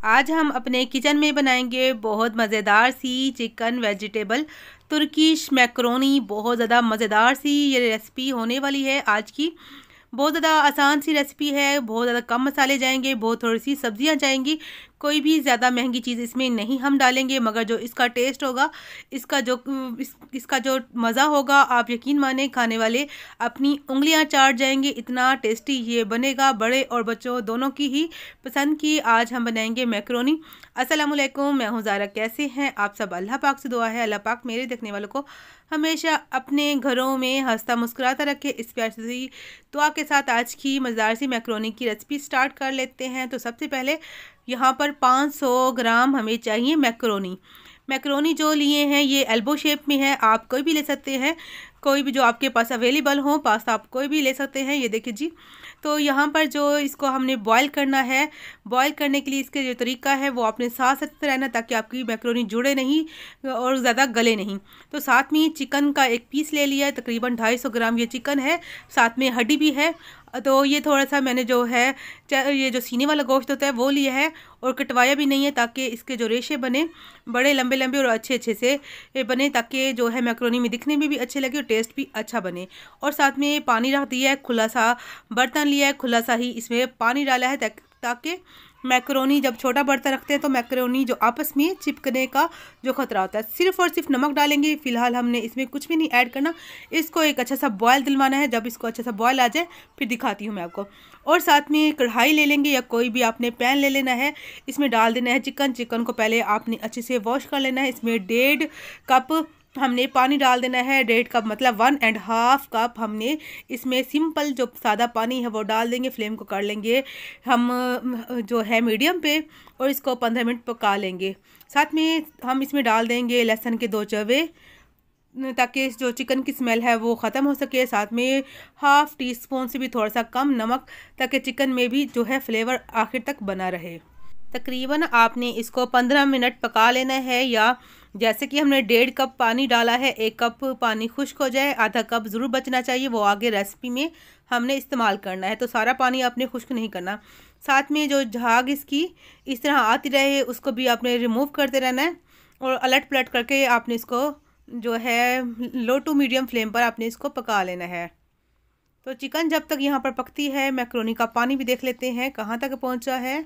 आज हम अपने किचन में बनाएंगे बहुत मज़ेदार सी चिकन वेजिटेबल तुर्किश मैक्रोनी। बहुत ज़्यादा मज़ेदार सी ये रेसिपी होने वाली है आज की। बहुत ज़्यादा आसान सी रेसिपी है, बहुत ज़्यादा कम मसाले जाएंगे, बहुत थोड़ी सी सब्जियां जाएंगी, कोई भी ज़्यादा महंगी चीज़ इसमें नहीं हम डालेंगे, मगर जो इसका टेस्ट होगा, इसका जो मज़ा होगा, आप यकीन माने खाने वाले अपनी उंगलियां चाट जाएंगे। इतना टेस्टी ये बनेगा, बड़े और बच्चों दोनों की ही पसंद की। आज हम बनाएंगे मैक्रोनी। अस्सलामुअलैकुम, मैं हूँ ज़ारा। कैसे हैं आप सब? अल्लाह पाक से दुआ है अल्लाह पाक मेरे देखने वालों को हमेशा अपने घरों में हंसता मुस्कुराता रखे। इस प्यार से दुआ के साथ आज की मज़ेदार सी मैक्रोनी की रेसिपी स्टार्ट कर लेते हैं। तो सबसे पहले यहाँ पर 500 ग्राम हमें चाहिए मैक्रोनी। मैक्रोनी जो लिए हैं ये एल्बो शेप में है, आप कोई भी ले सकते हैं, कोई भी जो आपके पास अवेलेबल हो पास्ता आप कोई भी ले सकते हैं। ये देखिए जी। तो यहाँ पर जो इसको हमने बॉईल करना है, बॉईल करने के लिए इसके जो तरीका है वो आपने साथ साथ रहना, ताकि आपकी मैक्रोनी जुड़े नहीं और ज़्यादा गले नहीं। तो साथ में चिकन का एक पीस ले लिया है, तकरीबन 250 ग्राम ये चिकन है, साथ में हड्डी भी है। तो ये थोड़ा सा मैंने जो है ये जो सीने वाला गोश्त होता है वो लिया है और कटवाया भी नहीं है, ताकि इसके जो रेशे बने बड़े लंबे लंबे और अच्छे अच्छे से बने, ताकि जो है मैक्रोनी में दिखने में भी अच्छे लगे और टेस्ट भी अच्छा बने। और साथ में पानी रख दिया है, खुला सा बर्तन लिया है, खुला सा ही इसमें पानी डाला है, ताकि मैक्रोनी जब छोटा बर्तन रखते हैं तो मैक्रोनी जो आपस में चिपकने का जो खतरा होता है। सिर्फ और सिर्फ नमक डालेंगे, फिलहाल हमने इसमें कुछ भी नहीं ऐड करना। इसको एक अच्छा सा बॉयल दिलवाना है। जब इसको अच्छा सा बॉयल आ जाए फिर दिखाती हूँ मैं आपको। और साथ में कढ़ाई ले लेंगे या कोई भी आपने पैन ले लेना है, इसमें डाल देना है चिकन को पहले आपने अच्छे से वॉश कर लेना है। इसमें 1.5 कप हमने पानी डाल देना है, 1.5 कप मतलब 1.5 कप हमने इसमें सिंपल जो सादा पानी है वो डाल देंगे। फ्लेम को कर लेंगे हम जो है मीडियम पे और इसको 15 मिनट पका लेंगे। साथ में हम इसमें डाल देंगे लहसुन के 2 चवे, ताकि जो चिकन की स्मेल है वो ख़त्म हो सके। साथ में हाफ़ टी स्पून से भी थोड़ा सा कम नमक, ताकि चिकन में भी जो है फ्लेवर आखिर तक बना रहे। तकरीबन आपने इसको 15 मिनट पका लेना है, या जैसे कि हमने 1.5 कप पानी डाला है, 1 कप पानी खुश्क हो जाए, आधा कप ज़रूर बचना चाहिए, वो आगे रेसिपी में हमने इस्तेमाल करना है। तो सारा पानी आपने खुश्क नहीं करना। साथ में जो झाग इसकी इस तरह आती रहे उसको भी आपने रिमूव करते रहना है, और अलट पलट करके आपने इसको जो है लो टू मीडियम फ्लेम पर आपने इसको पका लेना है। तो चिकन जब तक यहाँ पर पकती है, मैक्रोनी का पानी भी देख लेते हैं कहाँ तक पहुँचा है।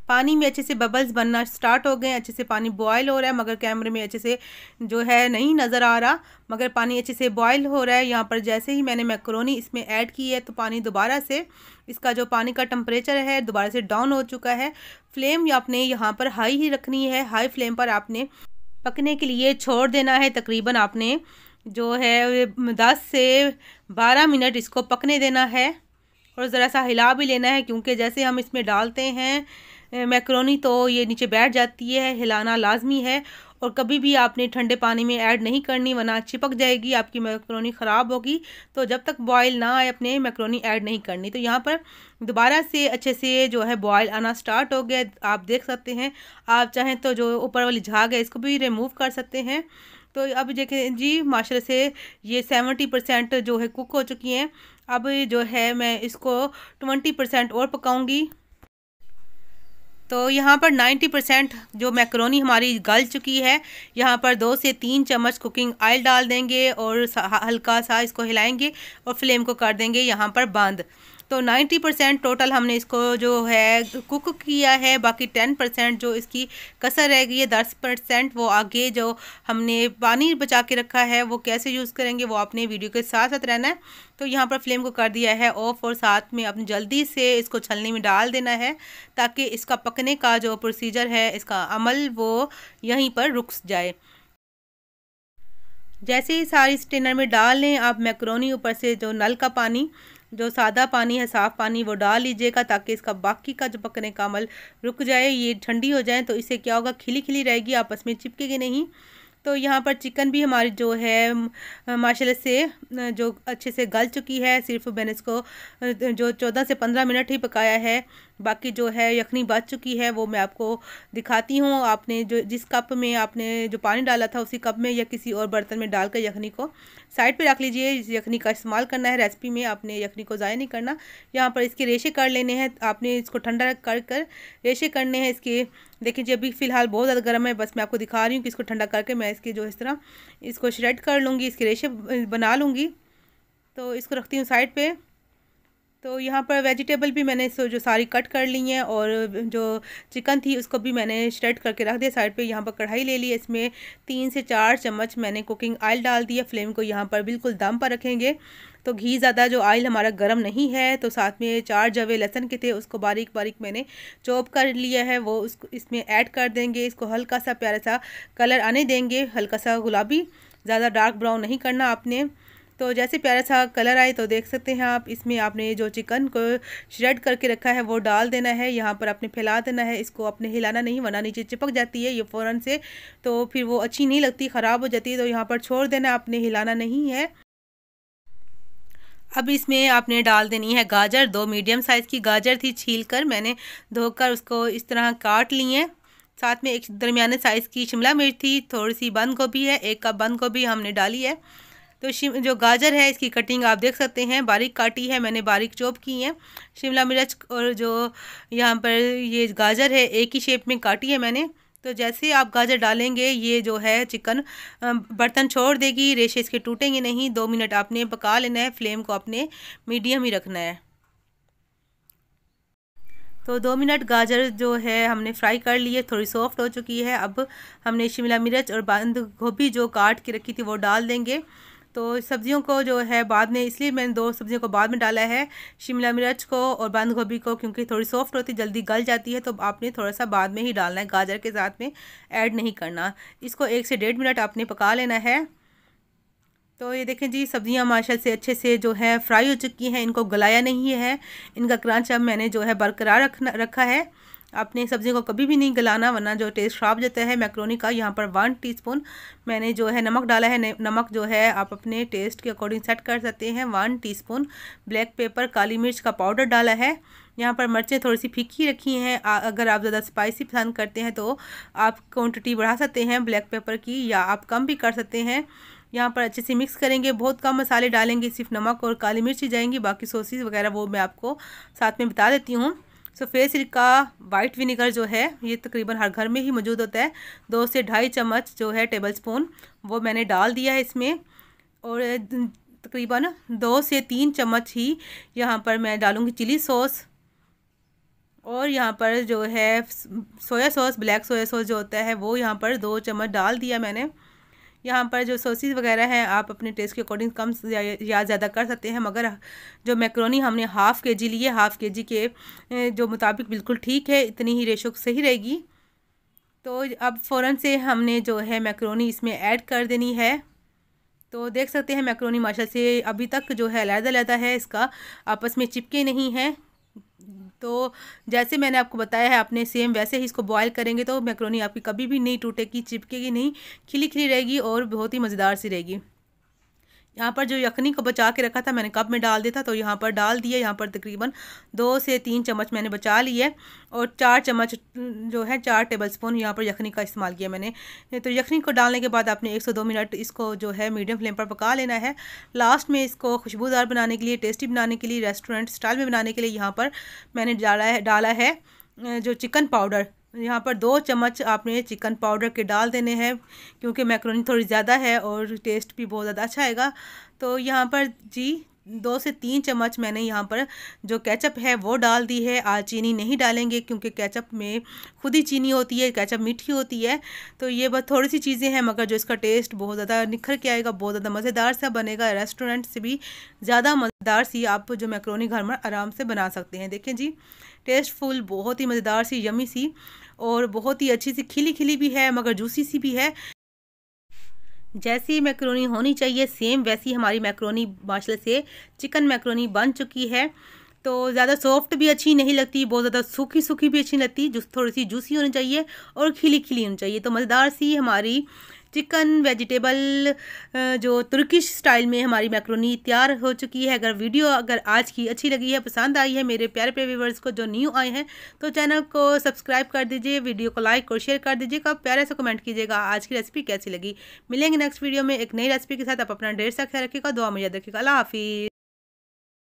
पानी में अच्छे से बबल्स बनना स्टार्ट हो गए, अच्छे से पानी बॉयल हो रहा है, मगर कैमरे में अच्छे से जो है नहीं नज़र आ रहा, मगर पानी अच्छे से बॉयल हो रहा है। यहाँ पर जैसे ही मैंने मैक्रोनी इसमें ऐड की है तो पानी दोबारा से इसका जो पानी का टेम्परेचर है दोबारा से डाउन हो चुका है। फ्लेम आपने यहाँ पर हाई ही रखनी है, हाई फ्लेम पर आपने पकने के लिए छोड़ देना है। तकरीबन आपने जो है 10 से 12 मिनट इसको पकने देना है, और ज़रा सा हिला भी लेना है, क्योंकि जैसे हम इसमें डालते हैं मैक्रोनी तो ये नीचे बैठ जाती है, हिलाना लाजमी है। और कभी भी आपने ठंडे पानी में ऐड नहीं करनी, वरना चिपक जाएगी, आपकी मैक्रोनी ख़राब होगी। तो जब तक बॉयल ना आए अपने मैक्रोनी ऐड नहीं करनी। तो यहाँ पर दोबारा से अच्छे से जो है बॉयल आना स्टार्ट हो गया, आप देख सकते हैं। आप चाहें तो जो ऊपर वाली झाग है इसको भी रिमूव कर सकते हैं। तो अब देखें जी, माशाल्लाह से ये 70% जो है कुक हो चुकी हैं। अब जो है मैं इसको 20% और पकाऊंगी। तो यहाँ पर 90% जो मैक्रोनी हमारी गल चुकी है। यहाँ पर 2 से 3 चम्मच कुकिंग ऑयल डाल देंगे और हल्का सा इसको हिलाएंगे और फ्लेम को कर देंगे यहाँ पर बंद। तो 90% टोटल हमने इसको जो है कुक किया है, बाकी 10% जो इसकी कसर रह गई है, 10% वो आगे जो हमने पानी बचा के रखा है वो कैसे यूज़ करेंगे वो आपने वीडियो के साथ साथ रहना है। तो यहाँ पर फ्लेम को कर दिया है ऑफ, और साथ में अपनी जल्दी से इसको छलनी में डाल देना है, ताकि इसका पकने का जो प्रोसीजर है, इसका अमल वो यहीं पर रुक जाए। जैसे ही सारी स्टेनर में डाल लें आप मैक्रोनी, ऊपर से जो नल का पानी, जो सादा पानी है, साफ़ पानी, वो डाल लीजिएगा, ताकि इसका बाकी का जो पकने का अमल रुक जाए। ये ठंडी हो जाए तो इससे क्या होगा, खिली खिली रहेगी, आपस में चिपकेगी नहीं। तो यहाँ पर चिकन भी हमारी जो है माशाल्लाह से जो अच्छे से गल चुकी है। सिर्फ मैंने इसको जो 14 से 15 मिनट ही पकाया है, बाकी जो है यखनी बच चुकी है वो मैं आपको दिखाती हूँ। आपने जो जिस कप में आपने जो पानी डाला था उसी कप में या किसी और बर्तन में डालकर यखनी को साइड पे रख लीजिए। यखनी का इस्तेमाल करना है रेसिपी में, आपने यखनी को ज़ाया नहीं करना। यहाँ पर इसके रेशे कर लेने हैं, आपने इसको ठंडा कर कर रेशे करने हैं इसके। देखिए जी अभी फ़िलहाल बहुत ज़्यादा गर्म है, बस मैं आपको दिखा रही हूँ कि इसको ठंडा करके मैं इसके जो इस तरह इसको श्रेड कर लूँगी, इसके रेशे बना लूँगी। तो इसको रखती हूँ साइड पे। तो यहाँ पर वेजिटेबल भी मैंने जो सारी कट कर ली हैं और जो चिकन थी उसको भी मैंने श्रेड करके रख दिया साइड पे। यहाँ पर कढ़ाई ले ली, इसमें 3 से 4 चम्मच मैंने कुकिंग ऑयल डाल दिया। फ्लेम को यहाँ पर बिल्कुल दम पर रखेंगे। तो घी ज़्यादा जो ऑयल हमारा गर्म नहीं है। तो साथ में 4 जवे लहसुन के थे, उसको बारीक बारीक मैंने चॉप कर लिया है, वो उसको इसमें ऐड कर देंगे। इसको हल्का सा प्यारा सा कलर आने देंगे, हल्का सा गुलाबी, ज़्यादा डार्क ब्राउन नहीं करना आपने। तो जैसे प्यारा सा कलर आए तो देख सकते हैं आप, इसमें आपने जो चिकन को श्रेड करके रखा है वो डाल देना है। यहाँ पर आपने फैला देना है, इसको आपने हिलाना नहीं वरना नीचे चिपक जाती है ये फ़ौरन से, तो फिर वो अच्छी नहीं लगती, ख़राब हो जाती है। तो यहाँ पर छोड़ देना, आपने हिलाना नहीं है। अब इसमें आपने डाल देनी है गाजर। 2 मीडियम साइज़ की गाजर थी, छील कर मैंने धोकर उसको इस तरह काट ली है। साथ में एक दरमियाने साइज़ की शिमला मिर्च थी, थोड़ी सी बंद गोभी है, 1 कप बंद गोभी हमने डाली है। तो जो गाजर है इसकी कटिंग आप देख सकते हैं, बारीक काटी है मैंने, बारीक चॉप की है। शिमला मिर्च और जो यहाँ पर ये गाजर है एक ही शेप में काटी है मैंने। तो जैसे आप गाजर डालेंगे ये जो है चिकन बर्तन छोड़ देगी, रेशे इसके टूटेंगे नहीं। 2 मिनट आपने पका लेना है, फ्लेम को अपने मीडियम ही रखना है। तो 2 मिनट गाजर जो है हमने फ्राई कर ली है, थोड़ी सॉफ्ट हो चुकी है। अब हमने शिमला मिर्च और बंद गोभी जो काट के रखी थी वो डाल देंगे। तो सब्जियों को जो है बाद में, इसलिए मैंने 2 सब्जियों को बाद में डाला है, शिमला मिर्च को और बंद गोभी को, क्योंकि थोड़ी सॉफ्ट होती जल्दी गल जाती है। तो आपने थोड़ा सा बाद में ही डालना है, गाजर के साथ में ऐड नहीं करना। इसको 1 से 1.5 मिनट आपने पका लेना है। तो ये देखें जी सब्जियां माशाल्लाह से अच्छे से जो है फ्राई हो चुकी हैं, इनको गलाया नहीं है, इनका क्रंच अब मैंने जो है बरकरार रखा है। आपने सब्ज़ी को कभी भी नहीं गलाना वरना जो टेस्ट ख़राब जाता है मैक्रोनी का। यहाँ पर 1 टीस्पून मैंने जो है नमक डाला है। नमक जो है आप अपने टेस्ट के अकॉर्डिंग सेट कर सकते हैं। 1 टीस्पून ब्लैक पेपर काली मिर्च का पाउडर डाला है। यहाँ पर मिर्चें थोड़ी सी फीकी रखी हैं, अगर आप ज़्यादा स्पाइसी पसंद करते हैं तो आप क्वान्टिटी बढ़ा सकते हैं ब्लैक पेपर की, या आप कम भी कर सकते हैं। यहाँ पर अच्छे से मिक्स करेंगे, बहुत कम मसाले डालेंगे, सिर्फ नमक और काली मिर्च ही जाएंगी, बाकी सॉसेस वगैरह वो मैं आपको साथ में बता देती हूँ। सफ़ेद सिरका वाइट विनेगर जो है ये तकरीबन हर घर में ही मौजूद होता है। 2 से 2.5 चम्मच जो है टेबल स्पून वो मैंने डाल दिया है इसमें। और तकरीबन 2 से 3 चम्मच ही यहाँ पर मैं डालूँगी चिली सॉस। और यहाँ पर जो है soya sauce, black soya sauce जो होता है वो यहाँ पर 2 चम्मच डाल दिया मैंने। यहाँ पर जो सॉसेस वगैरह हैं आप अपने टेस्ट के अकॉर्डिंग कम या ज़्यादा कर सकते हैं, मगर जो मैक्रोनी हमने हाफ़ के जी लिए, हाफ़ के जी के जो मुताबिक बिल्कुल ठीक है, इतनी ही रेशो सही रहेगी। तो अब फ़ौरन से हमने जो है मैक्रोनी इसमें ऐड कर देनी है। तो देख सकते हैं मैक्रोनी माशाल्लाह से अभी तक जो है अलग-अलग है, इसका आपस में चिपके नहीं हैं। तो जैसे मैंने आपको बताया है आपने सेम वैसे ही इसको बॉयल करेंगे तो मैक्रोनी आपकी कभी भी नहीं टूटेगी, चिपकेगी नहीं, खिली खिली रहेगी और बहुत ही मज़ेदार सी रहेगी। यहाँ पर जो यखनी को बचा के रखा था मैंने कप में डाल दिया था, तो यहाँ पर डाल दिया। यहाँ पर तकरीबन 2 से 3 चम्मच मैंने बचा ली है और 4 चम्मच जो है 4 टेबलस्पून यहाँ पर यखनी का इस्तेमाल किया मैंने। तो यखनी को डालने के बाद आपने 1 से 2 मिनट इसको जो है मीडियम फ्लेम पर पका लेना है। लास्ट में इसको खुशबूदार बनाने के लिए, टेस्टी बनाने के लिए, रेस्टोरेंट स्टाइल में बनाने के लिए यहाँ पर मैंने डाला है जो चिकन पाउडर। यहाँ पर 2 चम्मच आपने चिकन पाउडर के डाल देने हैं, क्योंकि मैक्रोनी थोड़ी ज़्यादा है और टेस्ट भी बहुत ज़्यादा अच्छा आएगा। तो यहाँ पर जी 2 से 3 चम्मच मैंने यहाँ पर जो केचप है वो डाल दी है। आज चीनी नहीं डालेंगे क्योंकि केचप में खुद ही चीनी होती है, केचप मीठी होती है। तो ये बस थोड़ी सी चीज़ें हैं, मगर जो इसका टेस्ट बहुत ज़्यादा निखर के आएगा, बहुत ज़्यादा मज़ेदार सा बनेगा, रेस्टोरेंट से भी ज़्यादा मज़ेदार सी आप जो मैक्रोनी घर में आराम से बना सकते हैं। देखें जी टेस्टफुल, बहुत ही मज़ेदार सी, यमी सी और बहुत ही अच्छी सी खिली खिली भी है मगर जूसी सी भी है। जैसी मैक्रोनी होनी चाहिए सेम वैसी हमारी मैक्रोनी माशाल्लाह से चिकन मैक्रोनी बन चुकी है। तो ज़्यादा सॉफ्ट भी अच्छी नहीं लगती, बहुत ज़्यादा सूखी सूखी भी अच्छी नहीं लगती, जो थोड़ी सी जूसी होनी चाहिए और खिली खिली होनी चाहिए। तो मज़ेदार सी हमारी चिकन वेजिटेबल जो तुर्किश स्टाइल में हमारी मैक्रोनी तैयार हो चुकी है। अगर आज की अच्छी लगी है, पसंद आई है मेरे प्यारे प्यारे व्यूवर्स को जो न्यू आए हैं, तो चैनल को सब्सक्राइब कर दीजिए, वीडियो को लाइक और शेयर कर दीजिएगा, प्यारे से कमेंट कीजिएगा आज की रेसिपी कैसी लगी। मिलेंगे नेक्स्ट वीडियो में एक नई रेसिपी के साथ। आप अपना ढेर सा ख्याल रखिएगा, दुआ में याद रखिएगा। अल्लाह हाफिज़।